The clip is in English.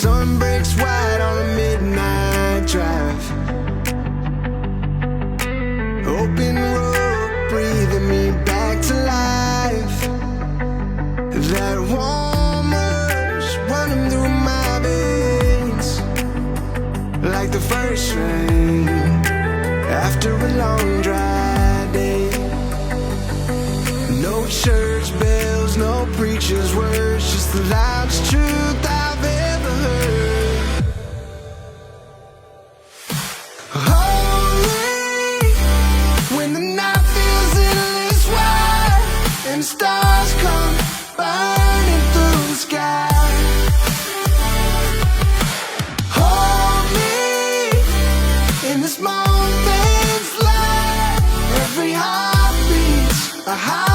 Sun breaks white on a midnight drive. Open road, breathing me back to life. That warm rush running through my veins, like the first rain after a long dry day. No church bells, no preacher's words, just the loudest truth I've ever heard. Holy, when the night feels endless wide and the stars come burning through the sky. Hold me in this moment's light. Every heart beats a high